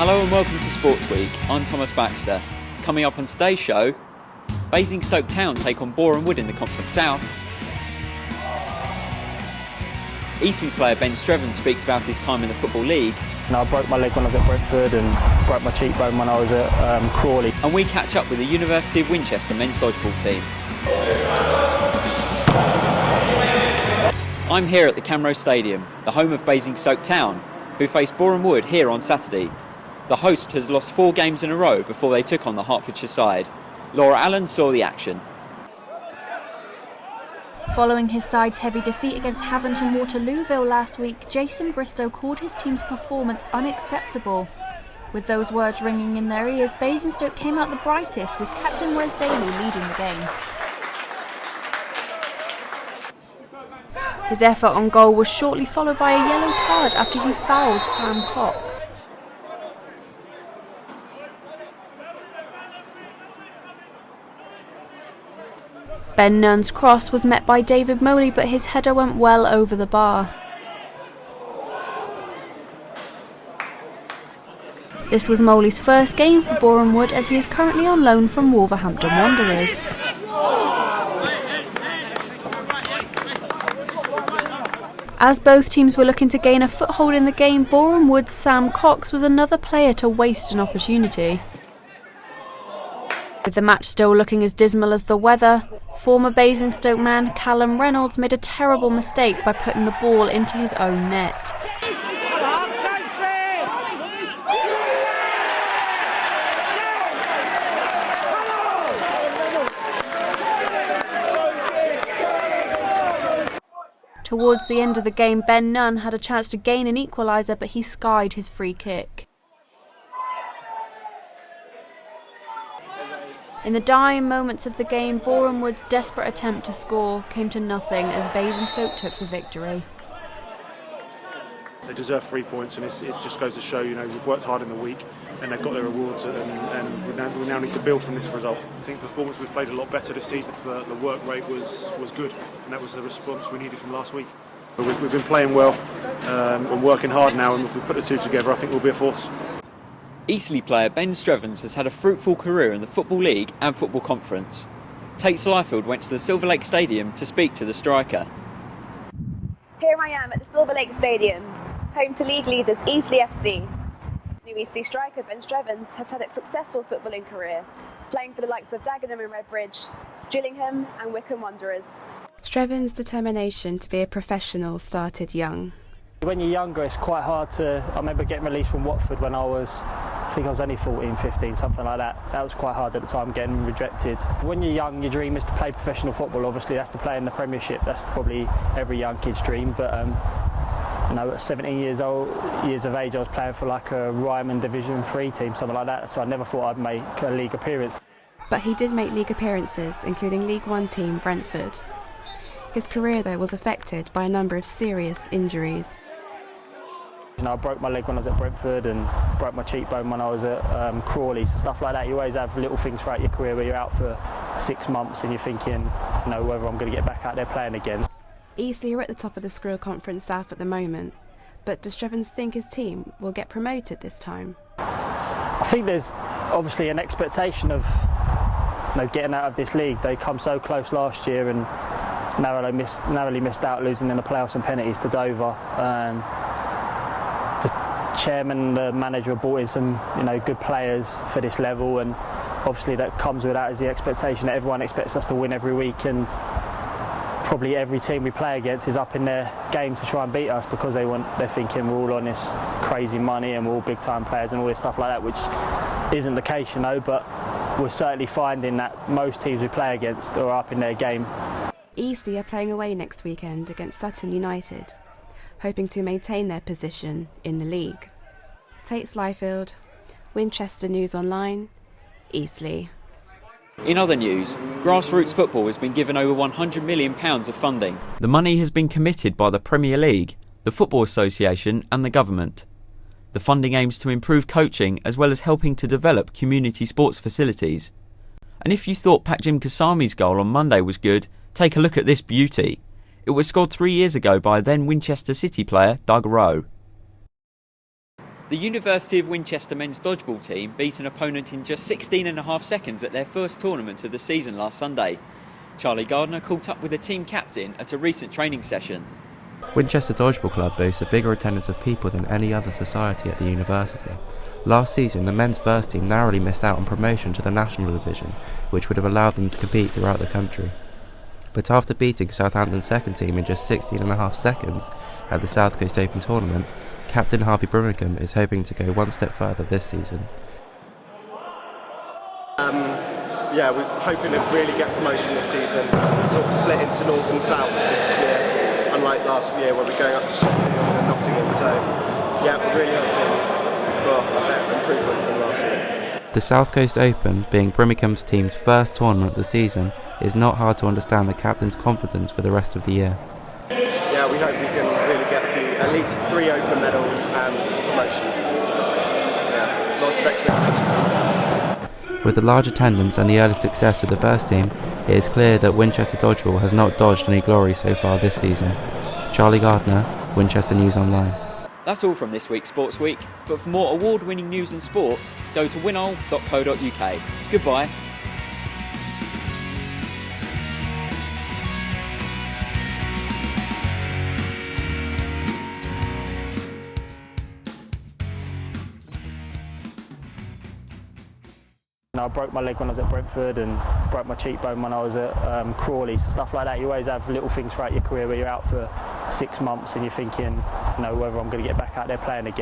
Hello and welcome to Sportsweek. I'm Thomas Baxter. Coming up on today's show, Basingstoke Town take on Boreham Wood in the Conference South. Eastleigh player Ben Strevens speaks about his time in the Football League. I broke my leg when I was at Brentford and broke my cheekbone when I was at Crawley. And we catch up with the University of Winchester men's dodgeball team. I'm here at the Camrose Stadium, the home of Basingstoke Town, who faced Boreham Wood here on Saturday. The host had lost 4 games in a row before they took on the Hertfordshire side. Laura Allen saw the action. Following his side's heavy defeat against Havant and Waterlooville last week, Jason Bristow called his team's performance unacceptable. With those words ringing in their ears, Basingstoke came out the brightest, with captain Wes Daly leading the game. His effort on goal was shortly followed by a yellow card after he fouled Sam Cox. Ben Nunn's cross was met by David Moley, but his header went well over the bar. This was Moley's first game for Boreham Wood, as he is currently on loan from Wolverhampton Wanderers. As both teams were looking to gain a foothold in the game, Boreham Wood's Sam Cox was another player to waste an opportunity. With the match still looking as dismal as the weather, former Basingstoke man Callum Reynolds made a terrible mistake by putting the ball into his own net. Towards the end of the game, Ben Nunn had a chance to gain an equaliser, but he skied his free kick. In the dying moments of the game, Boreham Wood's desperate attempt to score came to nothing, and Basingstoke took the victory. They deserve 3 points, and it just goes to show, we've worked hard in the week and they've got their rewards, and we now need to build from this result. I think performance, we've played a lot better this season. The work rate was good, and that was the response we needed from last week. But we've been playing well and working hard now, and if we put the two together, I think we'll be a force. Eastleigh player Ben Strevens has had a fruitful career in the Football League and Football Conference. Tate Slyfield went to the Silver Lake Stadium to speak to the striker. Here I am at the Silver Lake Stadium, home to league leaders Eastleigh FC. New Eastleigh striker Ben Strevens has had a successful footballing career, playing for the likes of Dagenham and Redbridge, Gillingham and Wycombe Wanderers. Strevens' determination to be a professional started young. When you're younger, it's quite hard to... I remember getting released from Watford when I was only 14, 15, something like that. That was quite hard at the time, getting rejected. When you're young, your dream is to play professional football. Obviously, that's to play in the Premiership. That's probably every young kid's dream. But at 17 years of age, I was playing for like a Ryman Division 3 team, something like that. So I never thought I'd make a league appearance. But he did make league appearances, including League One team Brentford. His career, though, was affected by a number of serious injuries. I broke my leg when I was at Brentford and broke my cheekbone when I was at Crawley, so stuff like that. You always have little things throughout your career where you're out for 6 months and you're thinking, whether I'm going to get back out there playing again. Eastleigh are at the top of the Skrill Conference South at the moment, but does Strevens think his team will get promoted this time? I think there's obviously an expectation of getting out of this league. They come so close last year and narrowly missed out, losing in the playoffs and penalties to Dover. Chairman and the manager have brought in some good players for this level, and obviously that comes with that is the expectation that everyone expects us to win every week, and probably every team we play against is up in their game to try and beat us because they're thinking we're all on this crazy money and we're all big time players and all this stuff like that, which isn't the case, but we're certainly finding that most teams we play against are up in their game. Eastleigh are playing away next weekend against Sutton United, hoping to maintain their position in the league. Tate Slyfield, Winchester News Online, Eastleigh. In other news, grassroots football has been given over £100 million of funding. The money has been committed by the Premier League, the Football Association and the government. The funding aims to improve coaching as well as helping to develop community sports facilities. And if you thought Pat Jim Kasami's goal on Monday was good, take a look at this beauty. It was scored 3 years ago by then Winchester City player Doug Rowe. The University of Winchester men's dodgeball team beat an opponent in just 16.5 seconds at their first tournament of the season last Sunday. Charlie Gardner caught up with the team captain at a recent training session. Winchester Dodgeball Club boasts a bigger attendance of people than any other society at the university. Last season, the men's first team narrowly missed out on promotion to the national division, which would have allowed them to compete throughout the country. But after beating Southampton's second team in just 16.5 seconds at the South Coast Open tournament, Captain Harvey Brimmingham is hoping to go one step further this season. We're hoping to really get promotion this season, as it's sort of split into north and south this year, unlike last year where we're going up to Sheffield and Nottingham. So we're really hoping for a better improvement than last year. The South Coast Open, being Birmingham's team's first tournament of the season, is not hard to understand the captain's confidence for the rest of the year. We hope we can really get at least 3 Open medals and promotion. So, lots of expectations. With the large attendance and the early success of the first team, it is clear that Winchester Dodgeball has not dodged any glory so far this season. Charlie Gardner, Winchester News Online. That's all from this week's Sportsweek, but for more award-winning news and sport, go to winol.co.uk. Goodbye. I broke my leg when I was at Brentford and broke my cheekbone when I was at Crawley, so stuff like that. You always have little things throughout your career where you're out for 6 months and you're thinking, whether I'm going to get back out there playing again.